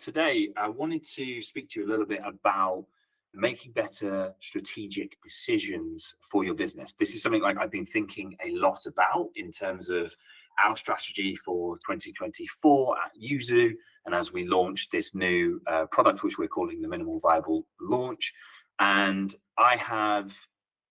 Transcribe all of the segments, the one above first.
Today, I wanted to speak to you a little bit about making better strategic decisions for your business. This is something like I've been thinking a lot about in terms of our strategy for 2024 at Yuzu, and as we launch this new product, which we're calling the Minimal Viable launch. And I have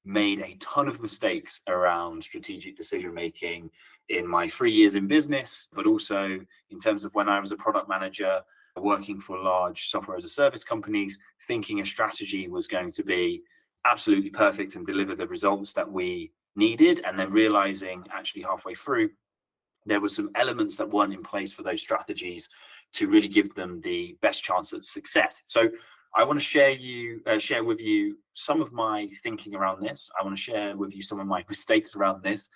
made a ton of mistakes around strategic decision making in my 3 years in business, but also in terms of when I was a product manager working for large software as a service companies, thinking a strategy was going to be absolutely perfect and deliver the results that we needed, and then realizing actually halfway through there were some elements that weren't in place for those strategies to really give them the best chance at success. So I want to share with you some of my thinking around this. I want to share with you some of my mistakes around this,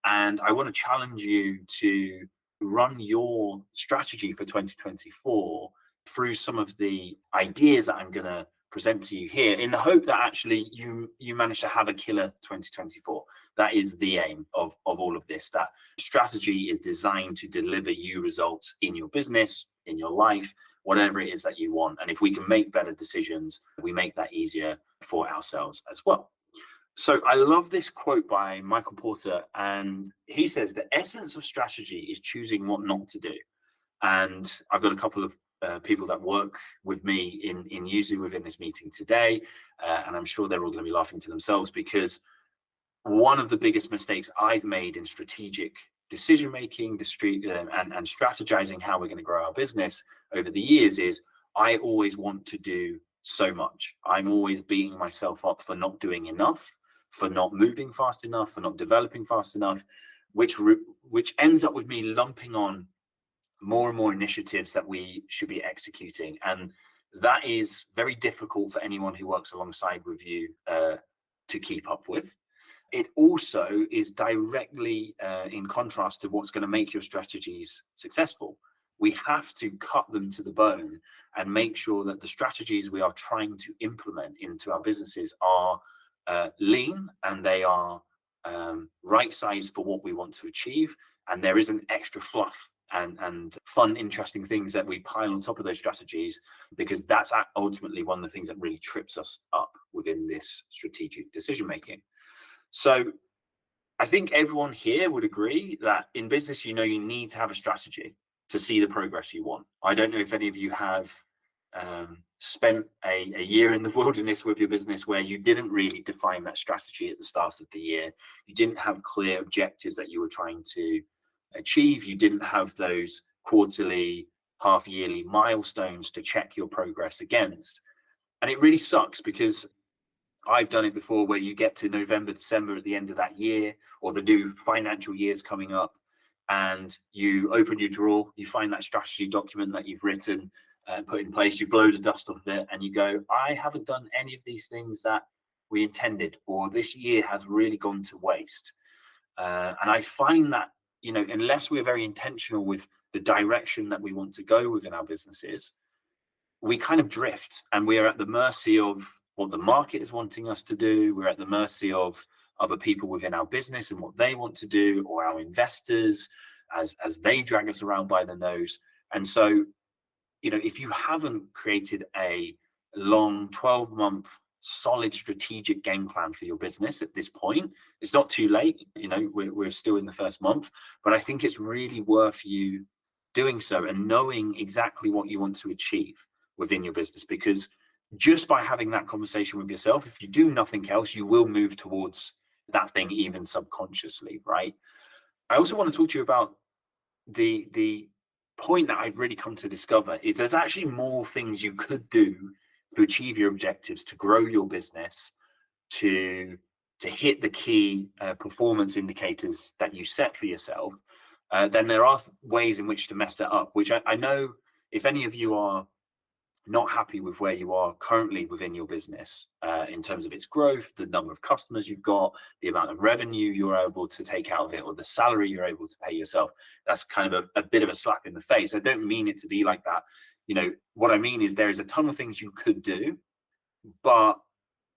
and I want to challenge you to run your strategy for 2024 through some of the ideas that I'm going to present to you here, in the hope that actually you manage to have a killer 2024. That is the aim of all of this. That strategy is designed to deliver you results in your business, in your life, whatever it is that you want. And if we can make better decisions, we make that easier for ourselves as well. So I love this quote by Michael Porter, and he says the essence of strategy is choosing what not to do. And I've got a couple of people that work with me in Yuzu within this meeting today, and I'm sure they're all going to be laughing to themselves, because one of the biggest mistakes I've made in strategic decision making, and strategizing how we're going to grow our business over the years is I always want to do so much. I'm always beating myself up for not doing enough, for not moving fast enough, for not developing fast enough, which ends up with me lumping on more and more initiatives that we should be executing. And that is very difficult for anyone who works alongside with you to keep up with. It also is directly in contrast to what's going to make your strategies successful. We have to cut them to the bone and make sure that the strategies we are trying to implement into our businesses are lean, and they are right sized for what we want to achieve. And there isn't extra fluff and fun, interesting things that we pile on top of those strategies, because that's ultimately one of the things that really trips us up within this strategic decision making. So I think everyone here would agree that in business, you need to have a strategy to see the progress you want. I don't know if any of you have spent a year in the wilderness with your business where you didn't really define that strategy at the start of the year. You didn't have clear objectives that you were trying to achieve. You didn't have those quarterly, half-yearly milestones to check your progress against. And it really sucks, because I've done it before, where you get to November, December at the end of that year, or the new financial year's coming up, and you open your drawer, you find that strategy document that you've written and put in place, you blow the dust off it, and you go, I haven't done any of these things that we intended, or this year has really gone to waste. And I find that, unless we're very intentional with the direction that we want to go within our businesses, we kind of drift, and we're at the mercy of what the market is wanting us to do. We're at the mercy of other people within our business and what they want to do, or our investors as they drag us around by the nose. And so, if you haven't created a long 12-month solid strategic game plan for your business at this point, it's not too late. We're still in the first month, but I think it's really worth you doing so and knowing exactly what you want to achieve within your business, because just by having that conversation with yourself, if you do nothing else, you will move towards that thing, even subconsciously, right? I also want to talk to you about the point that I've really come to discover is there's actually more things you could do to achieve your objectives, to grow your business, to hit the key performance indicators that you set for yourself, then there are ways in which to mess that up, which I know if any of you are not happy with where you are currently within your business, in terms of its growth, the number of customers you've got, the amount of revenue you're able to take out of it, or the salary you're able to pay yourself, that's kind of a bit of a slap in the face. I don't mean it to be like that. What I mean is there is a ton of things you could do, but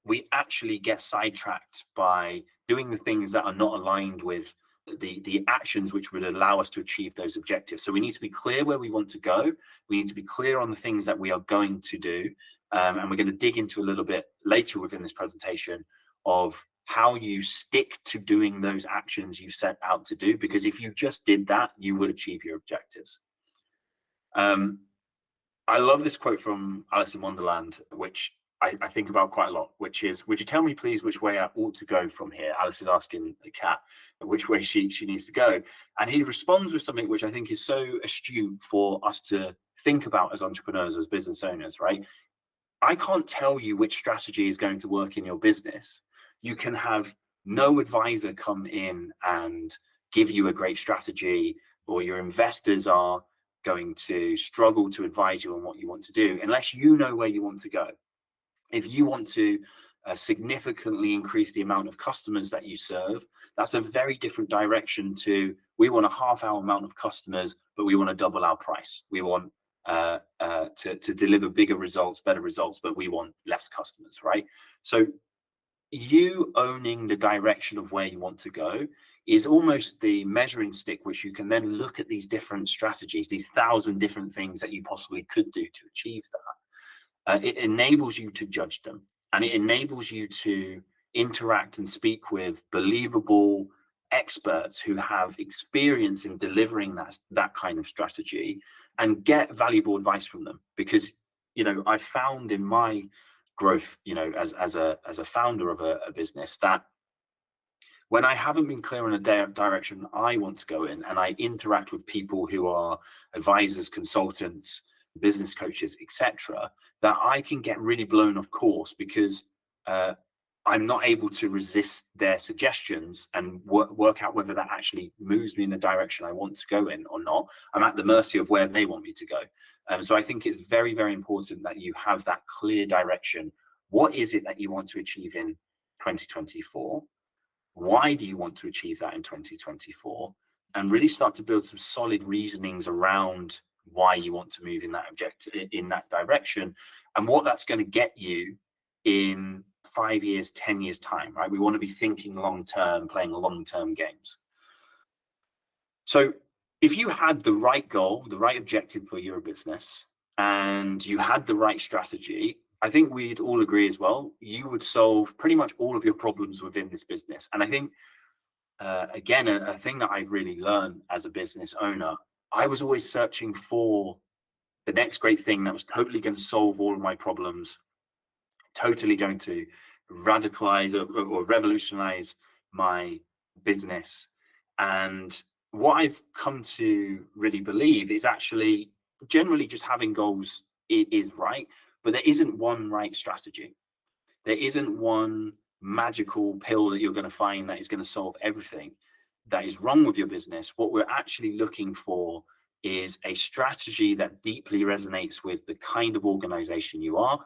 we actually get sidetracked by doing the things that are not aligned with the actions which would allow us to achieve those objectives. So we need to be clear where we want to go. We need to be clear on the things that we are going to do. And we're going to dig into a little bit later within this presentation of how you stick to doing those actions you set out to do. Because if you just did that, you would achieve your objectives. I love this quote from Alice in Wonderland, which I think about quite a lot, which is, would you tell me please which way I ought to go from here? Alice is asking the cat which way she needs to go. And he responds with something which I think is so astute for us to think about as entrepreneurs, as business owners, right? I can't tell you which strategy is going to work in your business. You can have no advisor come in and give you a great strategy, or your investors are going to struggle to advise you on what you want to do unless you know where you want to go. If you want to significantly increase the amount of customers that you serve, that's a very different direction to, we want a half-hour amount of customers, but we want to double our price. We want to deliver bigger results, better results, but we want less customers, right? So you owning the direction of where you want to go is almost the measuring stick, which you can then look at these different strategies, these 1,000 different things that you possibly could do to achieve that. It enables you to judge them, and it enables you to interact and speak with believable experts who have experience in delivering that kind of strategy, and get valuable advice from them. Because, I found in my growth, as a founder of a business, that when I haven't been clear on a direction I want to go in, and I interact with people who are advisors, consultants, business coaches, etc., that I can get really blown off course, because I'm not able to resist their suggestions and work out whether that actually moves me in the direction I want to go in or not. I'm at the mercy of where they want me to go. So I think it's very, very important that you have that clear direction. What is it that you want to achieve in 2024? Why do you want to achieve that in 2024? And really start to build some solid reasonings around why you want to move in that in that direction, and what that's going to get you in 5 years, 10 years time, right? We want to be thinking long term, playing long-term games. So if you had the right goal, the right objective for your business, and you had the right strategy, I think we'd all agree as well, you would solve pretty much all of your problems within this business. And I think, again, a thing that I really learned as a business owner, I was always searching for the next great thing that was totally going to solve all of my problems, totally going to radicalize or revolutionize my business. And what I've come to really believe is actually generally just having goals is right, but there isn't one right strategy. There isn't one magical pill that you're going to find that is going to solve everything that is wrong with your business. What we're actually looking for is a strategy that deeply resonates with the kind of organization you are,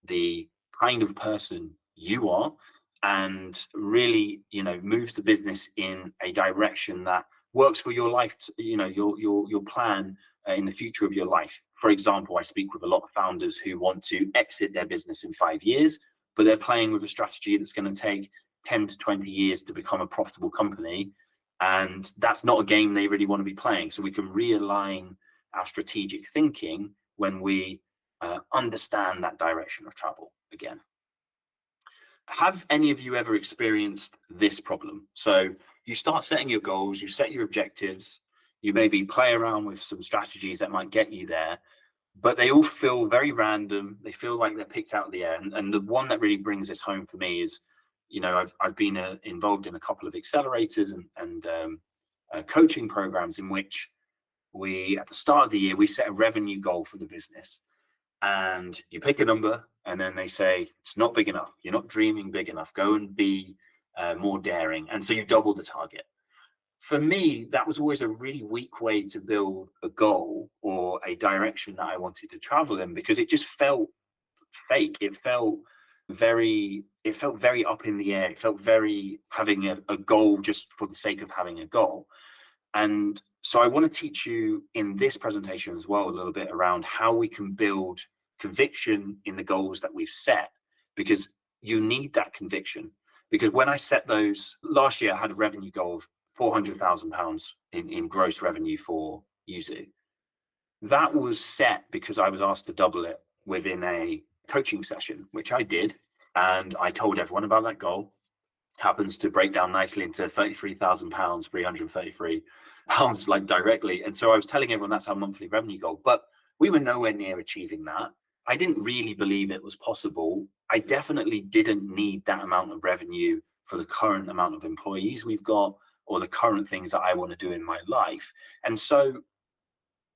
the kind of person you are, and really, moves the business in a direction that works for your life, your plan in the future of your life. For example, I speak with a lot of founders who want to exit their business in 5 years, but they're playing with a strategy that's going to take 10 to 20 years to become a profitable company. And that's not a game they really want to be playing. So we can realign our strategic thinking when we understand that direction of travel again. Have any of you ever experienced this problem? So you start setting your goals, you set your objectives, you maybe play around with some strategies that might get you there, but they all feel very random. They feel like they're picked out of the air. And the one that really brings this home for me is, I've been involved in a couple of accelerators and coaching programs in which we, at the start of the year, we set a revenue goal for the business. And you pick a number, and then they say, it's not big enough. You're not dreaming big enough. Go and be more daring. And so you double the target. For me, that was always a really weak way to build a goal or a direction that I wanted to travel in, because it just felt fake. It felt very up in the air. It felt very having a goal just for the sake of having a goal. And so I want to teach you in this presentation as well a little bit around how we can build conviction in the goals that we've set, because you need that conviction. Because when I set those last year, I had a revenue goal of £400,000 in gross revenue for Yuzu. That was set because I was asked to double it within a coaching session, which I did. And I told everyone about that goal. Happens to break down nicely into £33,000, £333, like directly. And so I was telling everyone that's our monthly revenue goal, but we were nowhere near achieving that. I didn't really believe it was possible. I definitely didn't need that amount of revenue for the current amount of employees we've got or the current things that I want to do in my life. And so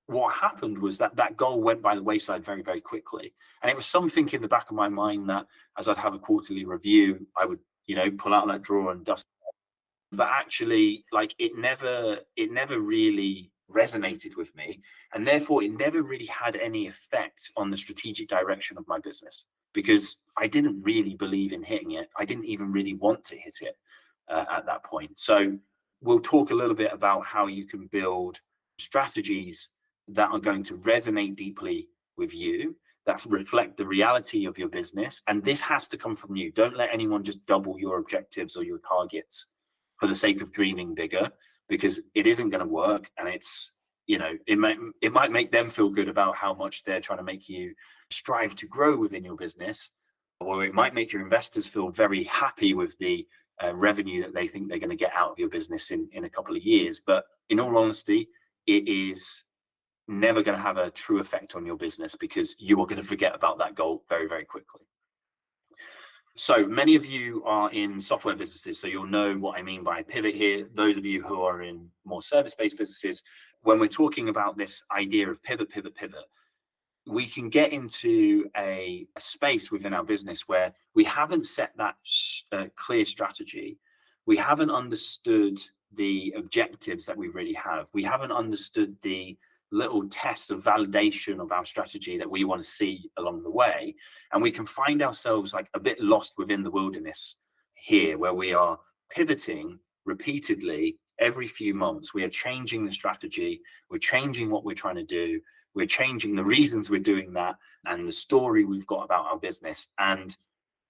what happened was that that goal went by the wayside very, very quickly. And it was something in the back of my mind that as I'd have a quarterly review, I would, pull out that drawer and dust. But actually, like it never really resonated with me. And therefore it never really had any effect on the strategic direction of my business because I didn't really believe in hitting it. I didn't even really want to hit it at that point. So we'll talk a little bit about how you can build strategies that are going to resonate deeply with you, that reflect the reality of your business. And this has to come from you. Don't let anyone just double your objectives or your targets for the sake of dreaming bigger, because it isn't going to work. And it might make them feel good about how much they're trying to make you strive to grow within your business, or it might make your investors feel very happy with the revenue that they think they're going to get out of your business in a couple of years. But in all honesty, it is never going to have a true effect on your business because you are going to forget about that goal very, very quickly. So many of you are in software businesses, so you'll know what I mean by pivot here. Those of you who are in more service-based businesses, when we're talking about this idea of pivot, we can get into a space within our business where we haven't set that clear strategy. We haven't understood the objectives that we really have. We haven't understood the little tests of validation of our strategy that we want to see along the way. And we can find ourselves like a bit lost within the wilderness here, where we are pivoting repeatedly every few months. We are changing the strategy. We're changing what we're trying to do. We're changing the reasons we're doing that and the story we've got about our business. And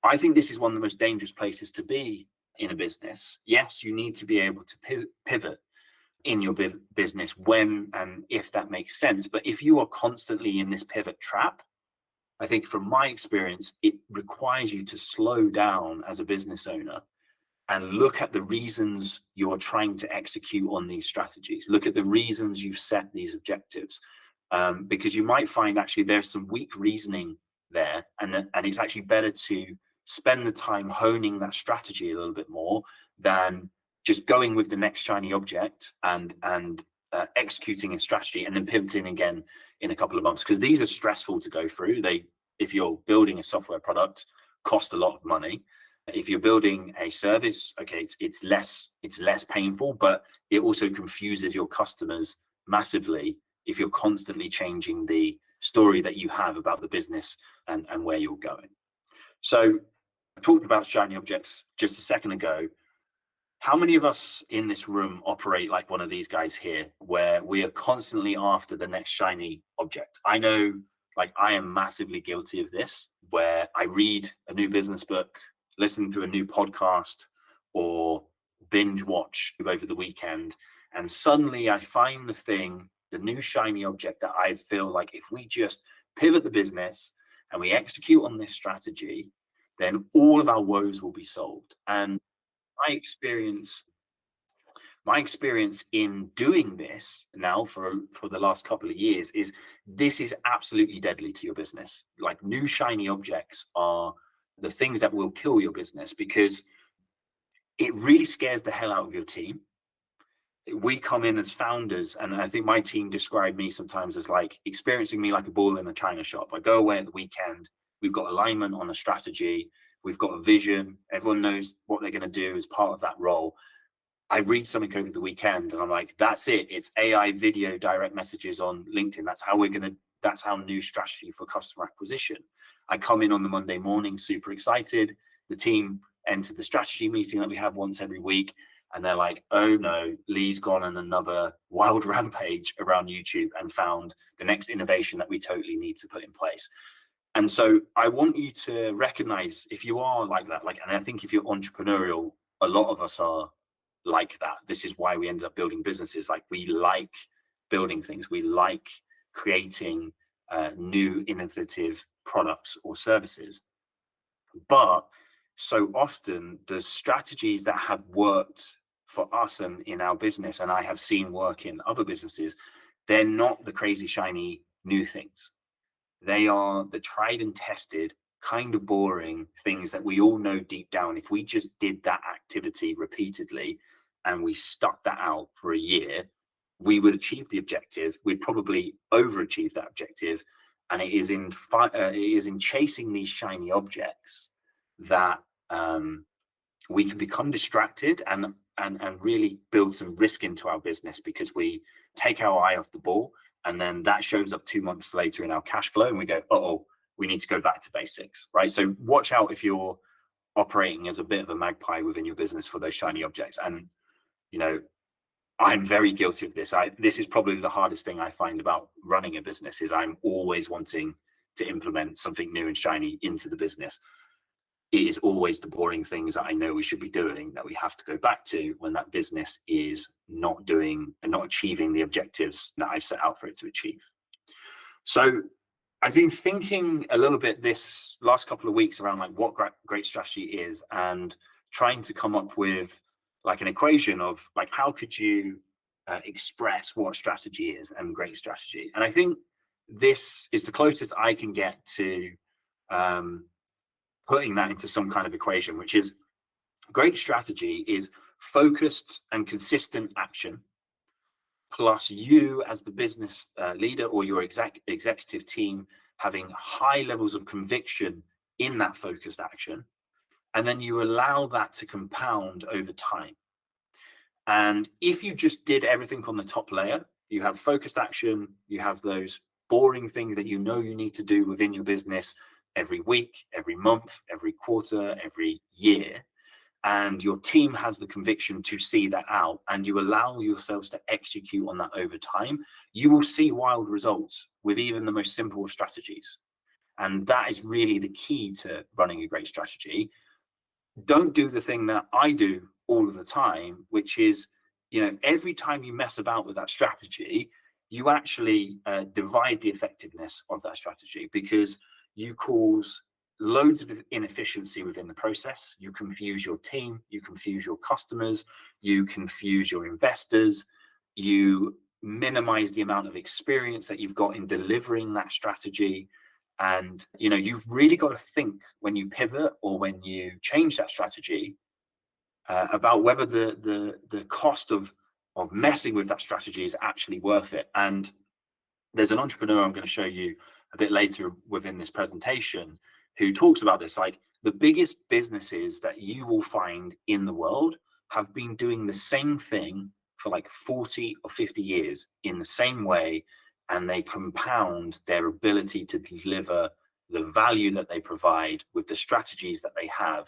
I think this is one of the most dangerous places to be in a business. Yes, you need to be able to pivot in your business when and if that makes sense. But if you are constantly in this pivot trap, I think from my experience, it requires you to slow down as a business owner and look at the reasons you're trying to execute on these strategies. Look at the reasons you've set these objectives, because you might find actually there's some weak reasoning there, and it's actually better to spend the time honing that strategy a little bit more than just going with the next shiny object and executing a strategy and then pivoting again in a couple of months, because these are stressful to go through. They, if you're building a software product, cost a lot of money. If you're building a service, okay, it's less painful, but it also confuses your customers massively if you're constantly changing the story that you have about the business and where you're going. So I talked about shiny objects just a second ago. How many of us in this room operate like one of these guys here, where we are constantly after the next shiny object? I know, like, I am massively guilty of this, where I read a new business book, listen to a new podcast, or binge watch over the weekend, and suddenly I find the new shiny object that I feel like if we just pivot the business and we execute on this strategy, then all of our woes will be solved. And my experience in doing this now for the last couple of years is this is absolutely deadly to your business. Like, new shiny objects are the things that will kill your business, because it really scares the hell out of your team. We come in as founders, and I think my team describe me sometimes as like experiencing me like a bull in a china shop. I go away at the weekend, we've got alignment on a strategy, we've got a vision, everyone knows what they're going to do as part of that role. I read something over the weekend and I'm like, that's it. It's AI video direct messages on LinkedIn. That's how new strategy for customer acquisition. I come in on the Monday morning, super excited. The team enter the strategy meeting that we have once every week. And they're like, oh no, Lee's gone on another wild rampage around YouTube and found the next innovation that we totally need to put in place. And so I want you to recognize if you are like that, and I think if you're entrepreneurial, a lot of us are like that. This is why we ended up building businesses. Like, we like building things. We like creating new innovative products or services. But so often the strategies that have worked for us and in our business, and I have seen work in other businesses, they're not the crazy shiny new things. They are the tried and tested, kind of boring things that we all know deep down, if we just did that activity repeatedly and we stuck that out for a year, we would achieve the objective. We'd probably overachieve that objective. And it is in chasing these shiny objects that we can become distracted and really build some risk into our business, because we take our eye off the ball, and then that shows up 2 months later in our cash flow, and we go, oh, we need to go back to basics, right? So watch out if you're operating as a bit of a magpie within your business for those shiny objects. And I'm very guilty of this. This is probably the hardest thing I find about running a business, is I'm always wanting to implement something new and shiny into the business. It is always the boring things that I know we should be doing that we have to go back to when that business is not doing and not achieving the objectives that I've set out for it to achieve. So I've been thinking a little bit this last couple of weeks around like what great strategy is, and trying to come up with like an equation of like, how could you express what strategy is and great strategy. And I think this is the closest I can get to putting that into some kind of equation, which is great strategy is focused and consistent action, plus you as the business leader or your executive team having high levels of conviction in that focused action. And then you allow that to compound over time. And if you just did everything on the top layer, you have focused action, you have those boring things that you know you need to do within your business every week, every month, every quarter, every year, and your team has the conviction to see that out, and you allow yourselves to execute on that over time, you will see wild results with even the most simple of strategies. And that is really the key to running a great strategy. Don't do the thing that I do all of the time, which is, every time you mess about with that strategy, you actually divide the effectiveness of that strategy, because you cause loads of inefficiency within the process. You confuse your team, you confuse your customers, you confuse your investors, you minimize the amount of experience that you've got in delivering that strategy. And you've really got to think when you pivot or when you change that strategy about whether the cost of messing with that strategy is actually worth it. And there's an entrepreneur I'm going to show you a bit later within this presentation who talks about this. Like, the biggest businesses that you will find in the world have been doing the same thing for like 40 or 50 years in the same way, and they compound their ability to deliver the value that they provide with the strategies that they have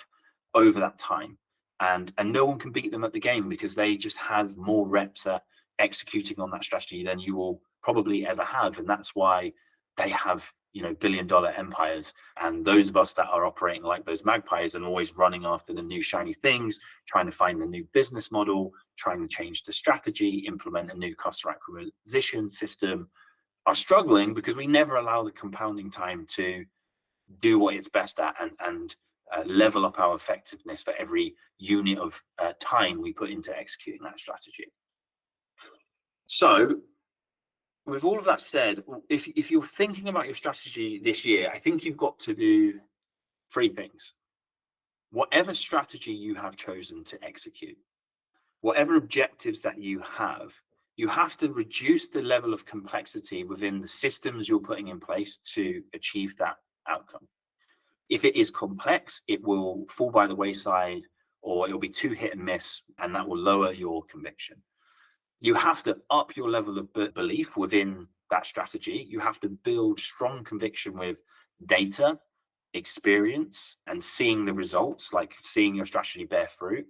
over that time. And no one can beat them at the game, because they just have more reps at executing on that strategy than you will probably ever have. And that's why they have billion-dollar empires. And those of us that are operating like those magpies and always running after the new shiny things, trying to find the new business model, trying to change the strategy, implement a new customer acquisition system, are struggling because we never allow the compounding time to do what it's best at and level up our effectiveness for every unit of time we put into executing that strategy. So with all of that said, if you're thinking about your strategy this year, I think you've got to do 3 things. Whatever strategy you have chosen to execute, whatever objectives that you have to reduce the level of complexity within the systems you're putting in place to achieve that outcome. If it is complex, it will fall by the wayside, or it'll be too hit and miss, and that will lower your conviction. You have to up your level of belief within that strategy. You have to build strong conviction with data, experience, and seeing the results, like seeing your strategy bear fruit.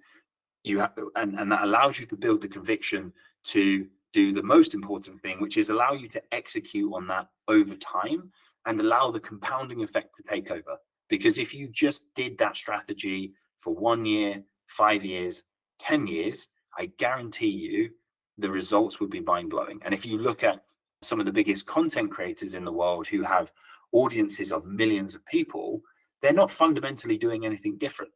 You have, and that allows you to build the conviction to do the most important thing, which is allow you to execute on that over time and allow the compounding effect to take over. Because if you just did that strategy for 1 year, 5 years, 10 years, I guarantee you the results would be mind-blowing. And if you look at some of the biggest content creators in the world who have audiences of millions of people, they're not fundamentally doing anything different.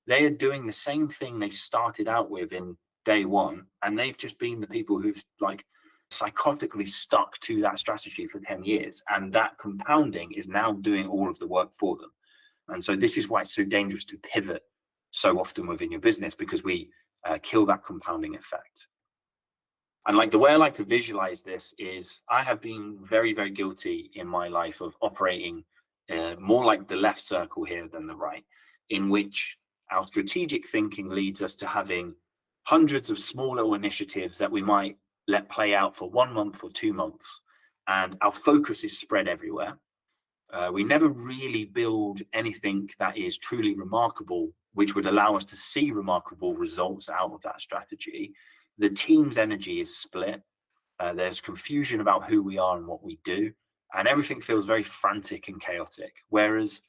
They are doing the same thing they started out with in day one, and they've just been the people who've like psychotically stuck to that strategy for 10 years. And that compounding is now doing all of the work for them. And so this is why it's so dangerous to pivot so often within your business, because we kill that compounding effect. And like the way I like to visualize this is I have been very, very guilty in my life of operating more like the left circle here than the right, in which our strategic thinking leads us to having hundreds of small little initiatives that we might let play out for 1 month or 2 months. And our focus is spread everywhere. We never really build anything that is truly remarkable, which would allow us to see remarkable results out of that strategy. The team's energy is split. There's confusion about who we are and what we do, and everything feels very frantic and chaotic. Whereas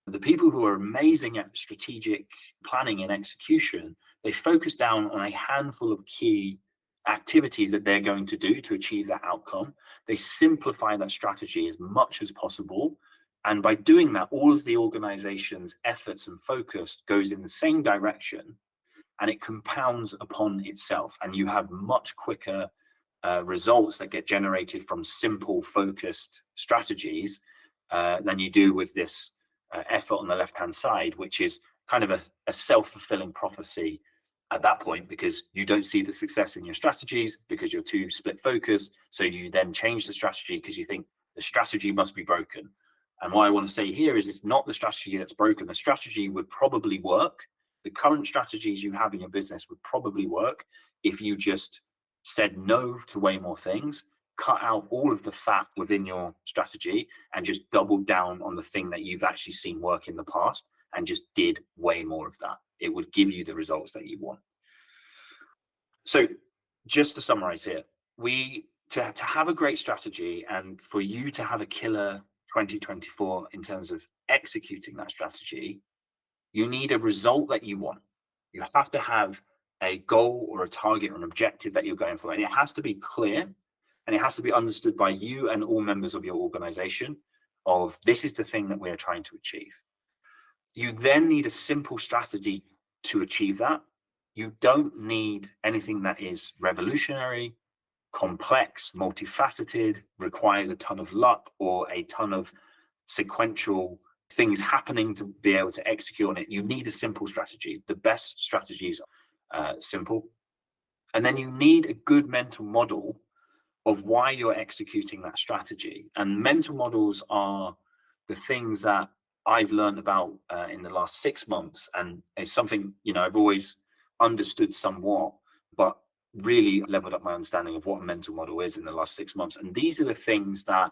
the people who are amazing at strategic planning and execution, they focus down on a handful of key activities that they're going to do to achieve that outcome. They simplify that strategy as much as possible. And by doing that, all of the organization's efforts and focus goes in the same direction, and it compounds upon itself. And you have much quicker results that get generated from simple, focused strategies than you do with this effort on the left-hand side, which is kind of a self-fulfilling prophecy at that point, because you don't see the success in your strategies because you're too split focus. So you then change the strategy because you think the strategy must be broken. And what I want to say here is it's not the strategy that's broken. The strategy would probably work. The current strategies you have in your business would probably work if you just said no to way more things, cut out all of the fat within your strategy, and just doubled down on the thing that you've actually seen work in the past and just did way more of that. It would give you the results that you want. So just to summarize here, to have a great strategy and for you to have a killer 2024 in terms of executing that strategy, you need a result that you want. You have to have a goal or a target or an objective that you're going for. And it has to be clear, and it has to be understood by you and all members of your organization of this is the thing that we're trying to achieve. You then need a simple strategy to achieve that. You don't need anything that is revolutionary, complex, multifaceted, requires a ton of luck or a ton of sequential things happening to be able to execute on it. You need a simple strategy. The best strategies are simple. And then you need a good mental model of why you're executing that strategy. And mental models are the things that I've learned about in the last 6 months. And it's something, I've always understood somewhat, but really leveled up my understanding of what a mental model is in the last 6 months. And these are the things that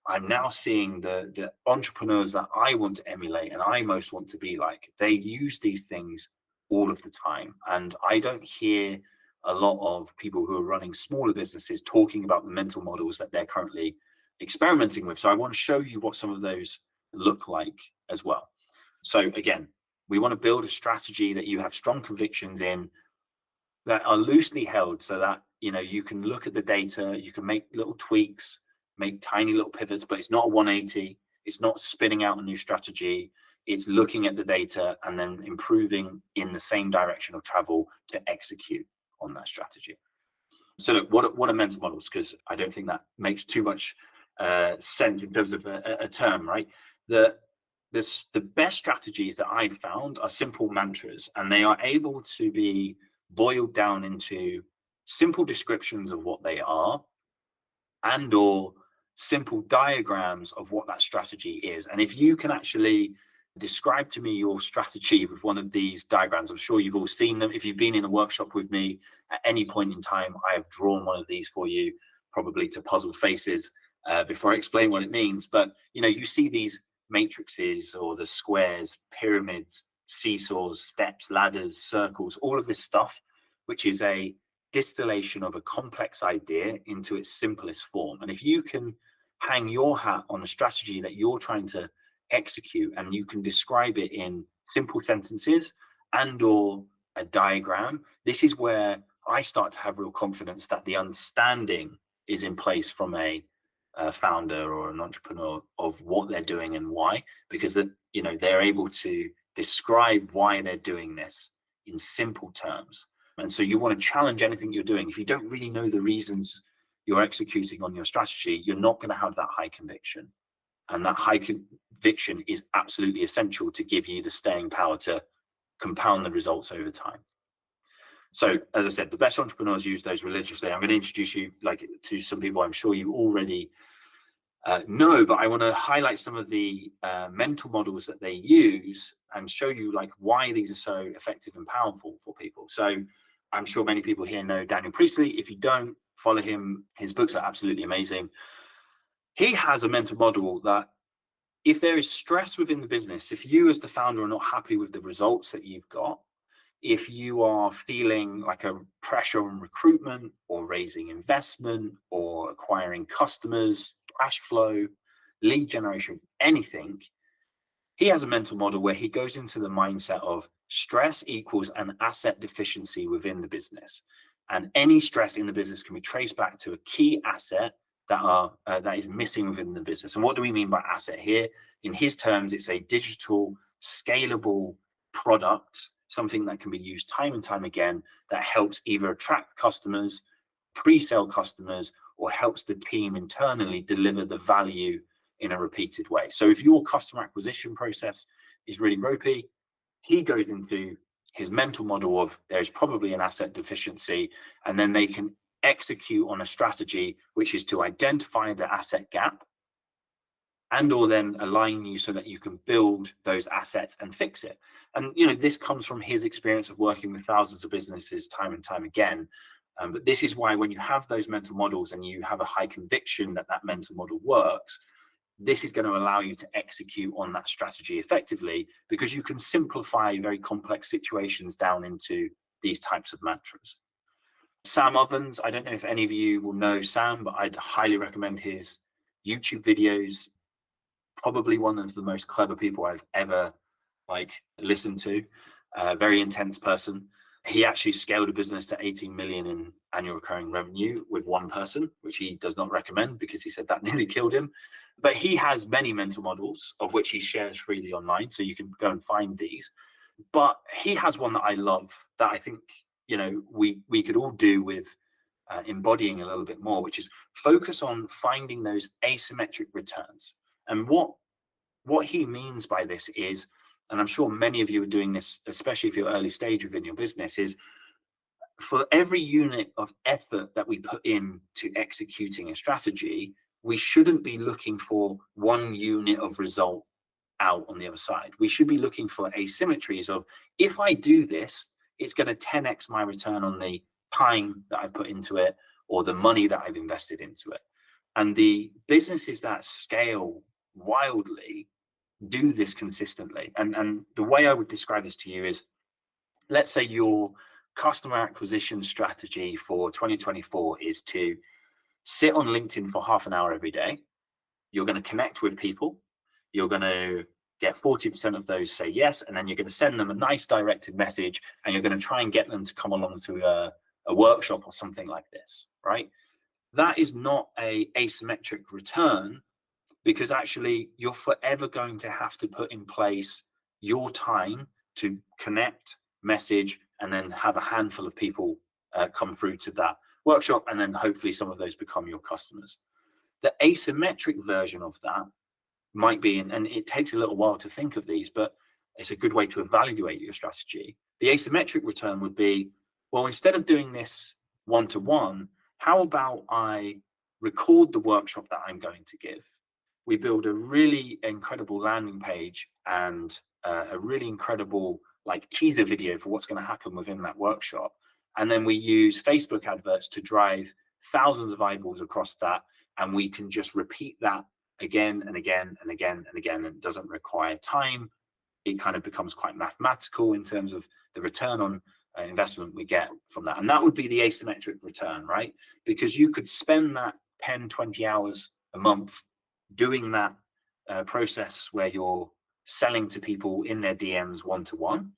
I'm now seeing the entrepreneurs that I want to emulate and I most want to be like. They use these things all of the time. And I don't hear a lot of people who are running smaller businesses talking about the mental models that they're currently experimenting with. So I want to show you what some of those look like as well. So again, we want to build a strategy that you have strong convictions in, that are loosely held, so that you can look at the data, you can make little tweaks, make tiny little pivots, but it's not a 180. It's not spinning out a new strategy. It's looking at the data and then improving in the same direction of travel to execute on that strategy. So look, what are mental models? Because I don't think that makes too much sense in terms of a term, right? The best strategies that I've found are simple mantras, and they are able to be boiled down into simple descriptions of what they are and or simple diagrams of what that strategy is. And if you can actually describe to me your strategy with one of these diagrams, I'm sure you've all seen them. If you've been in a workshop with me at any point in time, I have drawn one of these for you, probably to puzzle faces before I explain what it means. But you see these matrices or the squares, pyramids, seesaws, steps, ladders, circles, all of this stuff, which is a distillation of a complex idea into its simplest form. And if you can hang your hat on a strategy that you're trying to execute, and you can describe it in simple sentences and or a diagram, this is where I start to have real confidence that the understanding is in place from a founder or an entrepreneur of what they're doing and why, because they're able to describe why they're doing this in simple terms. And so you want to challenge anything you're doing. If you don't really know the reasons you're executing on your strategy, you're not going to have that high conviction. And that high conviction is absolutely essential to give you the staying power to compound the results over time. So, as I said, the best entrepreneurs use those religiously. I'm going to introduce you to some people I'm sure you already know, but I want to highlight some of the mental models that they use and show you why these are so effective and powerful for people. So I'm sure many people here know Daniel Priestley. If you don't follow him, his books are absolutely amazing. He has a mental model that if there is stress within the business, if you as the founder are not happy with the results that you've got, if you are feeling like a pressure on recruitment or raising investment or acquiring customers, cash flow, lead generation, anything, he has a mental model where he goes into the mindset of stress equals an asset deficiency within the business. And any stress in the business can be traced back to a key asset that is missing within the business. And what do we mean by asset here? In his terms, it's a digital, scalable product, something that can be used time and time again that helps either attract customers, pre-sale customers, or helps the team internally deliver the value in a repeated way. So if your customer acquisition process is really ropey, he goes into his mental model of there's probably an asset deficiency, and then they can execute on a strategy which is to identify the asset gap and or then align you so that you can build those assets and fix it. And this comes from his experience of working with thousands of businesses time and time again. But this is why when you have those mental models and you have a high conviction that that mental model works, this is going to allow you to execute on that strategy effectively, because you can simplify very complex situations down into these types of mantras. Sam Ovens, I don't know if any of you will know Sam, but I'd highly recommend his YouTube videos. Probably one of the most clever people I've ever listened to. Very intense person. He actually scaled a business to 18 million in annual recurring revenue with one person, which he does not recommend because he said that nearly killed him. But he has many mental models of which he shares freely online, so you can go and find these. But he has one that I love that I think we could all do with embodying a little bit more, which is focus on finding those asymmetric returns. And what he means by this is, and I'm sure many of you are doing this, especially if you're early stage within your business, is for every unit of effort that we put in to executing a strategy, we shouldn't be looking for one unit of result out on the other side. We should be looking for asymmetries of, if I do this, it's going to 10x my return on the time that I put into it or the money that I've invested into it. And the businesses that scale wildly do this consistently. And the way I would describe this to you is, let's say your customer acquisition strategy for 2024 is to sit on LinkedIn for half an hour every day. You're going to connect with people. You're going to get 40% of those say yes, and then you're going to send them a nice directed message, and you're going to try and get them to come along to a workshop or something like this, right? That is not a asymmetric return, because actually you're forever going to have to put in place your time to connect, message, and then have a handful of people come through to that workshop, and then hopefully some of those become your customers. The asymmetric version of that might be, and it takes a little while to think of these, but it's a good way to evaluate your strategy. The asymmetric return would be, well, instead of doing this one-to-one, how about I record the workshop that I'm going to give? We build a really incredible landing page and a really incredible teaser video for what's going to happen within that workshop. And then we use Facebook adverts to drive thousands of eyeballs across that. And we can just repeat that again and again and again and again. And it doesn't require time. It kind of becomes quite mathematical in terms of the return on investment we get from that. And that would be the asymmetric return, right? Because you could spend that 10, 20 hours a month doing that process where you're selling to people in their DMs one-to-one.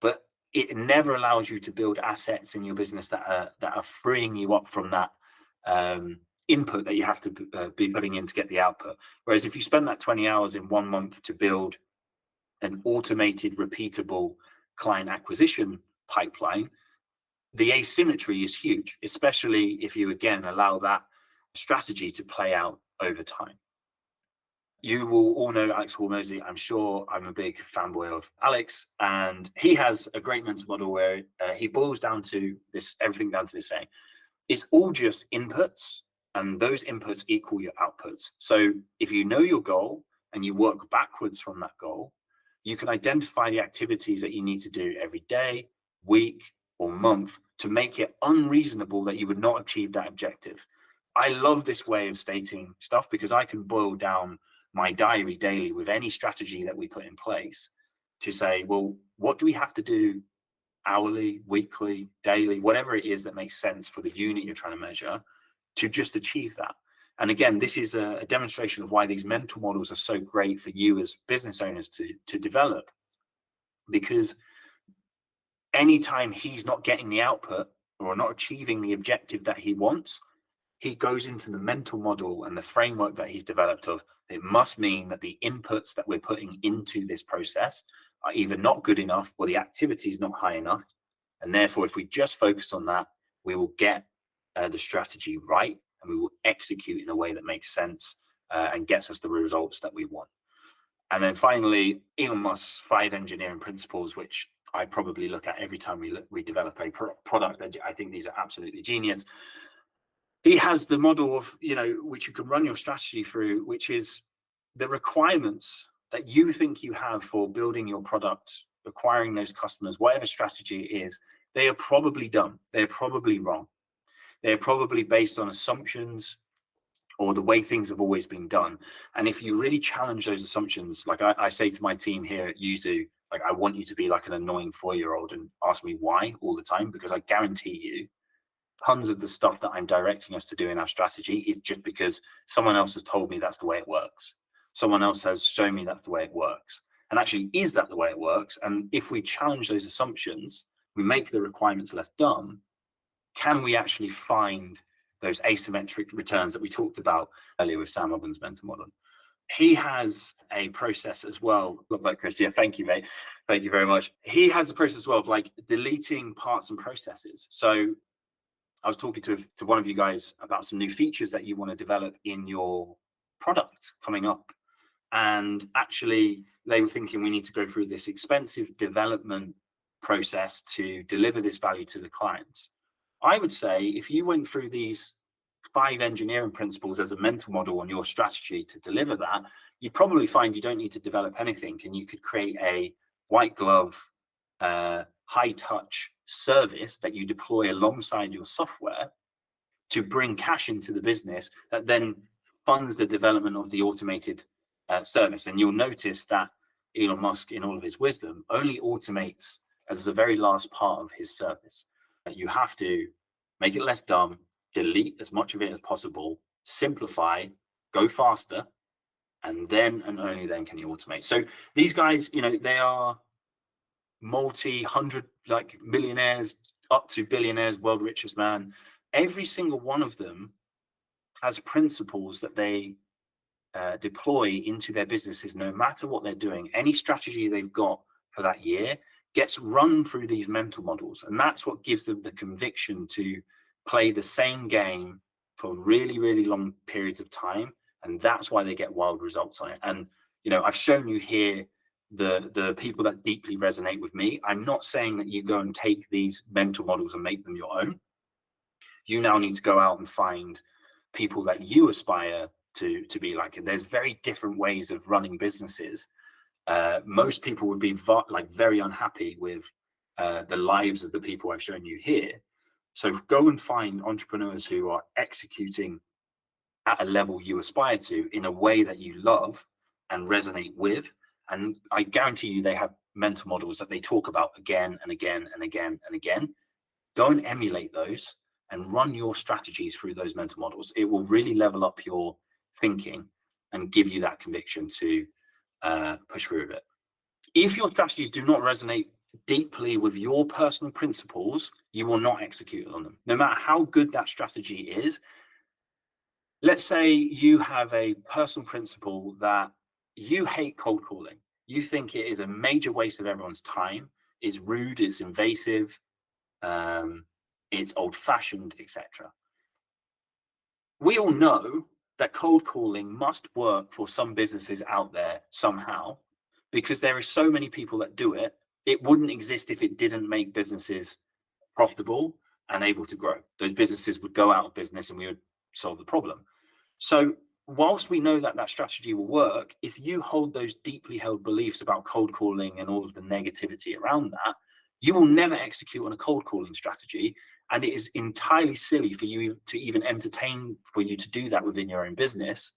But it never allows you to build assets in your business that are freeing you up from that input that you have to be putting in to get the output. Whereas if you spend that 20 hours in 1 month to build an automated, repeatable client acquisition pipeline, the asymmetry is huge, especially if you, again, allow that strategy to play out over time. You will all know Alex Hormozy. I'm sure I'm a big fanboy of Alex, and he has a great mental model where he boils down to this, everything down to this saying: it's all just inputs, and those inputs equal your outputs. So if you know your goal and you work backwards from that goal, you can identify the activities that you need to do every day, week, or month to make it unreasonable that you would not achieve that objective. I love this way of stating stuff because I can boil down my diary daily with any strategy that we put in place to say, well, what do we have to do hourly, weekly, daily, whatever it is that makes sense for the unit you're trying to measure to just achieve that. And again, this is a demonstration of why these mental models are so great for you as business owners to develop, because anytime he's not getting the output or not achieving the objective that he wants, he goes into the mental model and the framework that he's developed of it must mean that the inputs that we're putting into this process are either not good enough or the activity is not high enough. And therefore, if we just focus on that, we will get the strategy right and we will execute in a way that makes sense and gets us the results that we want. And then finally, Elon Musk's 5 engineering principles, which I probably look at every time we develop a product. I think these are absolutely genius. He has the model of, which you can run your strategy through, which is the requirements that you think you have for building your product, acquiring those customers, whatever strategy it is, they are probably dumb. They're probably wrong. They're probably based on assumptions or the way things have always been done. And if you really challenge those assumptions, like I say to my team here at Yuzu, like, I want you to be like an annoying 4-year-old and ask me why all the time, because I guarantee you tons of the stuff that I'm directing us to do in our strategy is just because someone else has told me that's the way it works. Someone else has shown me that's the way it works. And actually, is that the way it works? And if we challenge those assumptions, we make the requirements less dumb, can we actually find those asymmetric returns that we talked about earlier with Sam Robbins' mental model? He has a process as well. Look like Chris. Yeah, thank you, mate. Thank you very much. He has a process as well of like deleting parts and processes. So I was talking to one of you guys about some new features that you want to develop in your product coming up. And actually, they were thinking we need to go through this expensive development process to deliver this value to the clients. I would say if you went through these 5 engineering principles as a mental model on your strategy to deliver that, you'd probably find you don't need to develop anything, and you could create a white glove, high touch service that you deploy alongside your software to bring cash into the business that then funds the development of the automated service. And you'll notice that Elon Musk, in all of his wisdom, only automates as the very last part of his service. You have to make it less dumb, delete as much of it as possible, simplify, go faster, and then and only then can you automate. So these guys, they are multi-hundred, like millionaires up to billionaires, world richest man. Every single one of them has principles that they deploy into their businesses, no matter what they're doing. Any strategy they've got for that year gets run through these mental models. And that's what gives them the conviction to play the same game for really, really long periods of time. And that's why they get wild results on it. And, I've shown you here the people that deeply resonate with me. I'm not saying that you go and take these mental models and make them your own. You now need to go out and find people that you aspire to be like. And there's very different ways of running businesses. Most people would be very unhappy with the lives of the people I've shown you here. So go and find entrepreneurs who are executing at a level you aspire to in a way that you love and resonate with. And I guarantee you they have mental models that they talk about again and again and again and again. Go and emulate those and run your strategies through those mental models. It will really level up your thinking and give you that conviction to push through with it. If your strategies do not resonate deeply with your personal principles, you will not execute on them. No matter how good that strategy is, let's say you have a personal principle that you hate cold calling. You think it is a major waste of everyone's time, it's rude, it's invasive, um, it's old-fashioned, etc. We all know that cold calling must work for some businesses out there somehow, because there are so many people that do it. It wouldn't exist if it didn't make businesses profitable and able to grow. Those businesses would go out of business and we would solve the problem. So whilst we know that that strategy will work, if you hold those deeply held beliefs about cold calling and all of the negativity around that, you will never execute on a cold calling strategy. And it is entirely silly for you to even entertain for you to do that within your own business,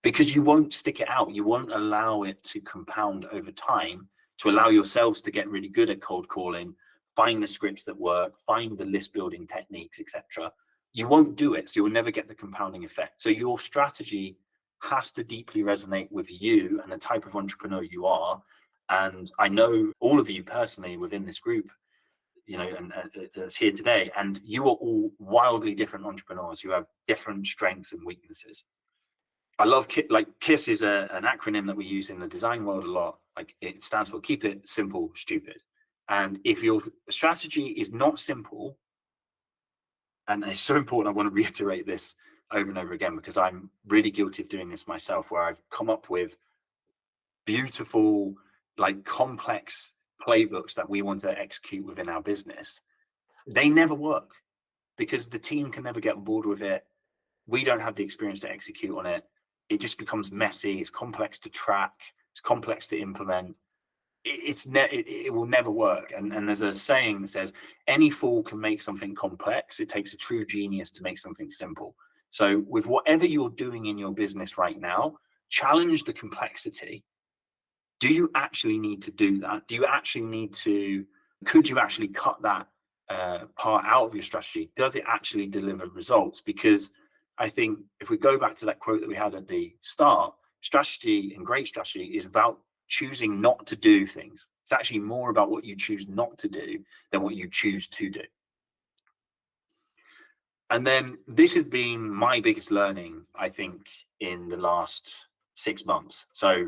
because you won't stick it out. You won't allow it to compound over time, to allow yourselves to get really good at cold calling, find the scripts that work, find the list building techniques, etc. You won't do it. So you will never get the compounding effect. So your strategy has to deeply resonate with you and the type of entrepreneur you are. And I know all of you personally within this group, and that's here today, and you are all wildly different entrepreneurs. You have different strengths and weaknesses. I love KISS is an acronym that we use in the design world a lot. Like, it stands for keep it simple, stupid. And if your strategy is not simple, and it's so important, I want to reiterate this over and over again, because I'm really guilty of doing this myself, where I've come up with beautiful, like complex playbooks that we want to execute within our business. They never work because the team can never get on board with it. We don't have the experience to execute on it. It just becomes messy. It's complex to track. It's complex to implement. It will never work. And there's a saying that says, any fool can make something complex. It takes a true genius to make something simple. So with whatever you're doing in your business right now, challenge the complexity. Do you actually need to do that? Do you actually need to, could you actually cut that part out of your strategy? Does it actually deliver results? Because I think if we go back to that quote that we had at the start, strategy and great strategy is about choosing not to do things. It's actually more about what you choose not to do than what you choose to do. And then this has been my biggest learning, I think, in the last 6 months. So I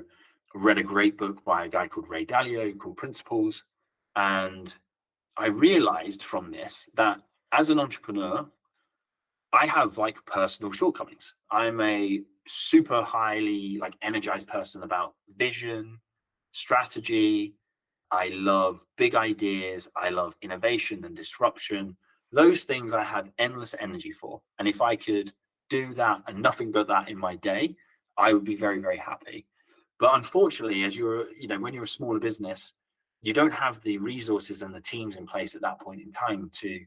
read a great book by a guy called Ray Dalio called Principles. And I realized from this that as an entrepreneur, I have like personal shortcomings. I'm a super highly like energized person about vision, strategy. I love big ideas. I love innovation and disruption. Those things I have endless energy for. And if I could do that and nothing but that in my day, I would be very, very happy. But unfortunately, as when you're a smaller business, you don't have the resources and the teams in place at that point in time to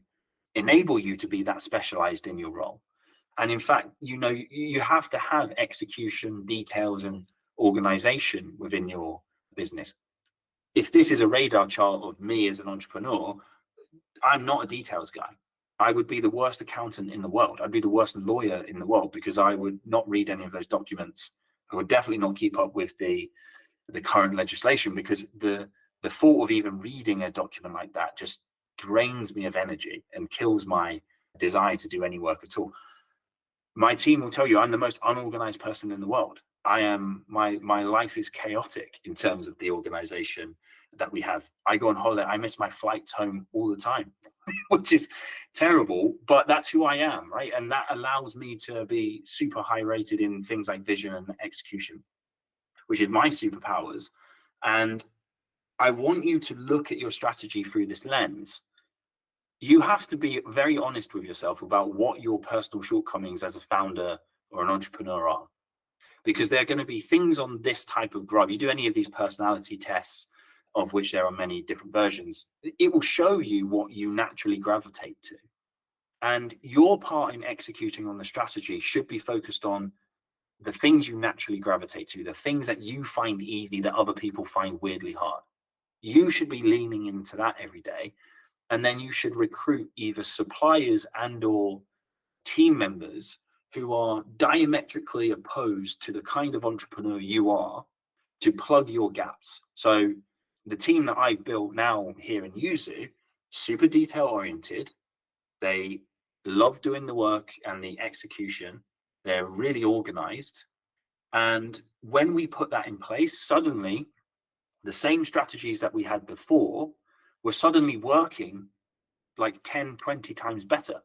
enable you to be that specialized in your role. And in fact, you have to have execution, details, and organization within your business. If this is a radar chart of me as an entrepreneur, I'm not a details guy. I would be the worst accountant in the world. I'd be the worst lawyer in the world, because I would not read any of those documents. I would definitely not keep up with the current legislation, because the thought of even reading a document like that just drains me of energy and kills my desire to do any work at all. My team will tell you I'm the most unorganized person in the world. My life is chaotic in terms of the organization that we have. I go on holiday, I miss my flights home all the time, which is terrible, but that's who I am, right? And that allows me to be super high rated in things like vision and execution, which is my superpowers. And I want you to look at your strategy through this lens. You have to be very honest with yourself about what your personal shortcomings as a founder or an entrepreneur are, because there are going to be things on this type of graph. You do any of these personality tests, of which there are many different versions, it will show you what you naturally gravitate to. And your part in executing on the strategy should be focused on the things you naturally gravitate to, the things that you find easy that other people find weirdly hard. You should be leaning into that every day. And then you should recruit either suppliers and or team members who are diametrically opposed to the kind of entrepreneur you are, to plug your gaps. So the team that I've built now here in Yuzu, super detail oriented. They love doing the work and the execution. They're really organized. And when we put that in place, suddenly the same strategies that we had before were suddenly working like 10, 20 times better.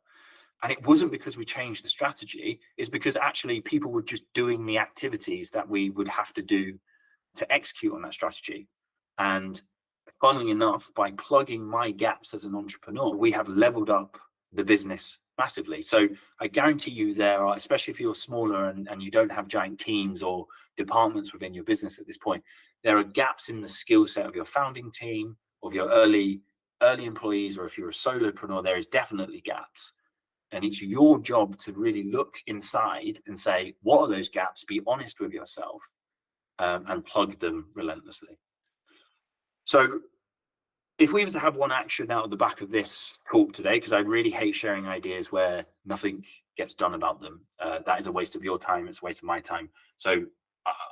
And it wasn't because we changed the strategy, it's because actually people were just doing the activities that we would have to do to execute on that strategy. And funnily enough, by plugging my gaps as an entrepreneur, we have leveled up the business massively. So I guarantee you there are, especially if you're smaller and you don't have giant teams or departments within your business at this point, there are gaps in the skill set of your founding team, of your early employees, or if you're a solopreneur, there is definitely gaps. And it's your job to really look inside and say, what are those gaps? Be honest with yourself, and plug them relentlessly. So if we were to have one action out of the back of this talk today, because I really hate sharing ideas where nothing gets done about them, that is a waste of your time, it's a waste of my time. So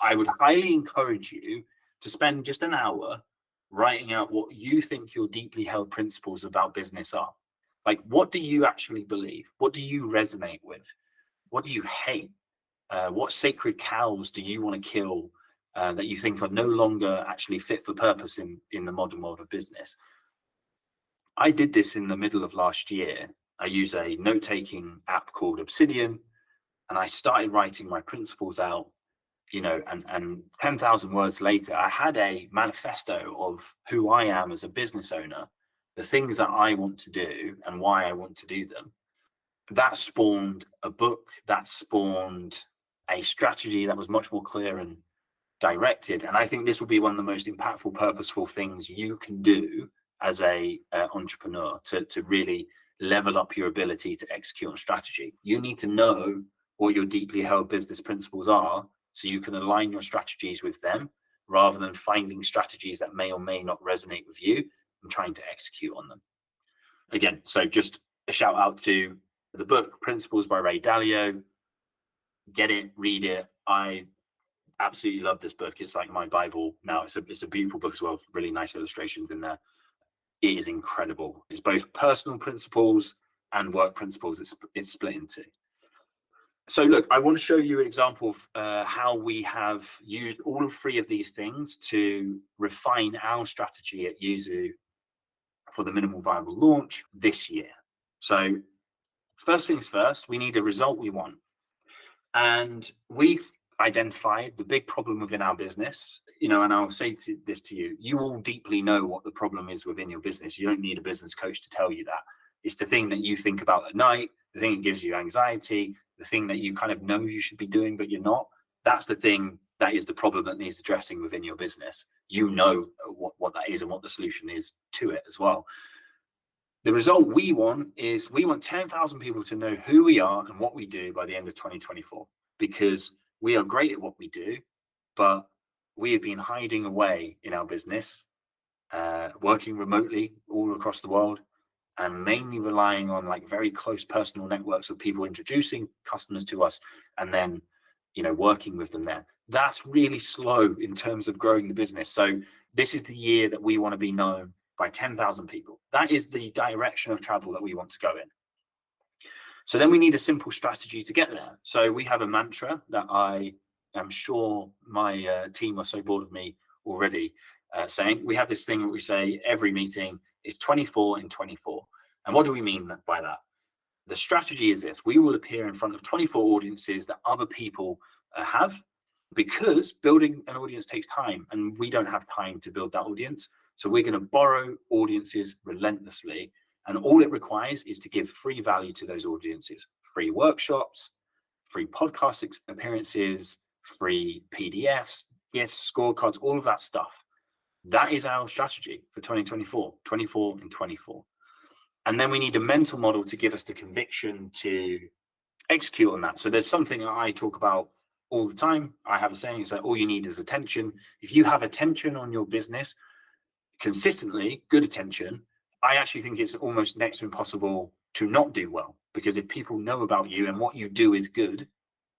I would highly encourage you to spend just an hour writing out what you think your deeply held principles about business are. Like, what do you actually believe? What do you resonate with? What do you hate? What sacred cows do you want to kill that you think are no longer actually fit for purpose in the modern world of business? I did this in the middle of last year. I use a note-taking app called Obsidian, and I started writing my principles out, and 10,000 words later, I had a manifesto of who I am as a business owner, the things that I want to do and why I want to do them. That spawned a book, that spawned a strategy that was much more clear and directed. And I think this will be one of the most impactful, purposeful things you can do as a entrepreneur to really level up your ability to execute on strategy. You need to know what your deeply held business principles are so you can align your strategies with them, rather than finding strategies that may or may not resonate with you and trying to execute on them. Again, so just a shout out to the book Principles by Ray Dalio. Get it, read it. I absolutely love this book. It's like my Bible now. It's a beautiful book as well, really nice illustrations in there. It is incredible. It's both personal principles and work principles. It's split into. So look, I want to show you an example of how we have used all three of these things to refine our strategy at Yuzu for the minimal viable launch this year. So first things first, we need a result we want. And we've identified the big problem within our business, and I'll say this to you, you all deeply know what the problem is within your business. You don't need a business coach to tell you that. It's the thing that you think about at night, the thing that gives you anxiety, the thing that you kind of know you should be doing, but you're not. That's the thing that is the problem that needs addressing within your business. You know what that is and what the solution is to it as well. The result we want is we want 10,000 people to know who we are and what we do by the end of 2024, because we are great at what we do, but we have been hiding away in our business, working remotely all across the world, and mainly relying on like very close personal networks of people introducing customers to us and then, working with them there. That's really slow in terms of growing the business. So this is the year that we want to be known by 10,000 people. That is the direction of travel that we want to go in. So then we need a simple strategy to get there. So we have a mantra that I am sure my team are so bored of me already saying. We have this thing that we say every meeting is 24 in 24. And what do we mean by that? The strategy is this: we will appear in front of 24 audiences that other people have, because building an audience takes time and we don't have time to build that audience. So we're going to borrow audiences relentlessly. And all it requires is to give free value to those audiences: free workshops, free podcast appearances, free PDFs, gifts, scorecards, all of that stuff. That is our strategy for 2024, 24 and 24. And then we need a mental model to give us the conviction to execute on that. So there's something that I talk about all the time. I have a saying, it's like all you need is attention. If you have attention on your business consistently, good attention, I actually think it's almost next to impossible to not do well, because if people know about you and what you do is good,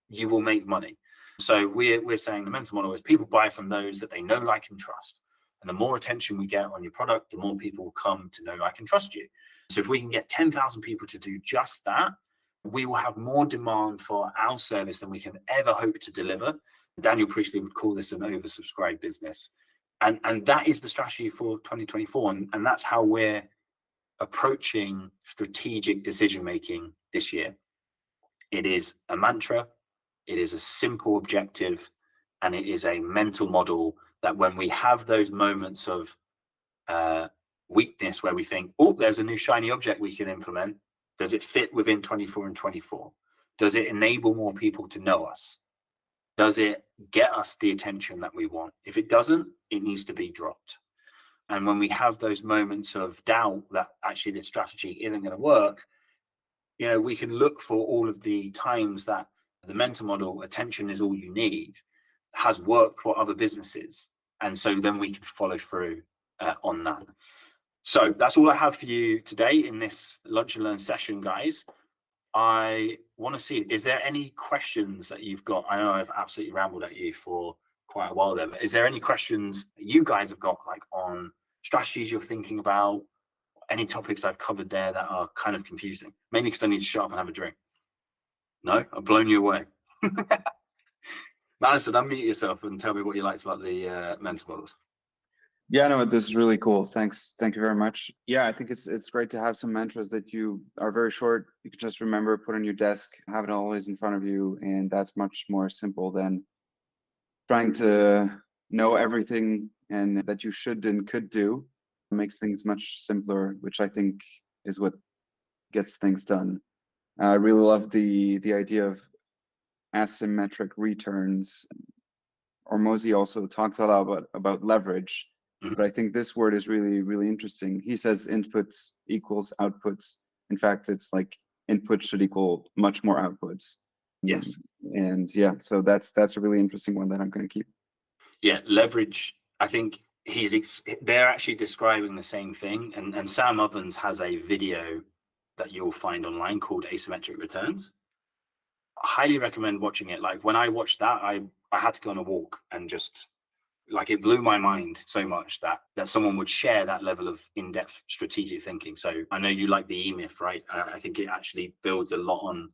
you will make money. So we're saying the mental model is people buy from those that they know, like, and trust. And the more attention we get on your product, the more people will come to know, like, and trust you. So if we can get 10,000 people to do just that, we will have more demand for our service than we can ever hope to deliver. Daniel Priestley would call this an oversubscribed business. And that is the strategy for 2024. And that's how we're approaching strategic decision making this year. It is a mantra, it is a simple objective, and it is a mental model that when we have those moments of weakness where we think, oh, there's a new shiny object we can implement, does it fit within 24 and 24? Does it enable more people to know us? Does it get us the attention that we want? If it doesn't, it needs to be dropped. And when we have those moments of doubt that actually this strategy isn't going to work, we can look for all of the times that the mental model, attention is all you need, has worked for other businesses. And so then we can follow through on that. So that's all I have for you today in this Lunch and Learn session, guys. I want to see, is there any questions that you've got? I know I've absolutely rambled at you for quite a while there, but is there any questions that you guys have got, like on strategies you're thinking about, any topics I've covered there that are kind of confusing? Mainly because I need to shut up and have a drink. No, I've blown you away. Madison, unmute yourself and tell me what you liked about the mental models. Yeah, no, this is really cool. Thanks. Thank you very much. Yeah, I think it's great to have some mantras that you are very short. You can just remember, put on your desk, have it always in front of you. And that's much more simple than trying to know everything and that you should and could do. It makes things much simpler, which I think is what gets things done. I really love the idea of asymmetric returns. Hormozy also talks a lot about leverage. But I think this word is really, really interesting. He says inputs equals outputs. In fact, it's like inputs should equal much more outputs. Yes. And yeah, so that's a really interesting one that I'm going to keep. Yeah, leverage. I think they're actually describing the same thing. And Sam Ovens has a video that you'll find online called Asymmetric Returns. I highly recommend watching it. Like when I watched that, I had to go on a walk and just, like, it blew my mind so much that someone would share that level of in-depth strategic thinking. So I know you like the E-Myth, right? I think it actually builds a lot on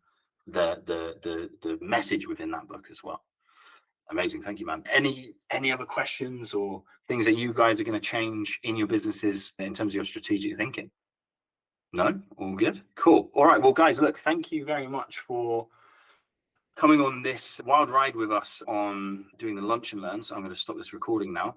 the message within that book as well. Amazing. Thank you, man. Any other questions or things that you guys are going to change in your businesses in terms of your strategic thinking? No? All good? Cool. All right. Well, guys, look, thank you very much for coming on this wild ride with us on doing the Lunch and Learn. So I'm going to stop this recording now.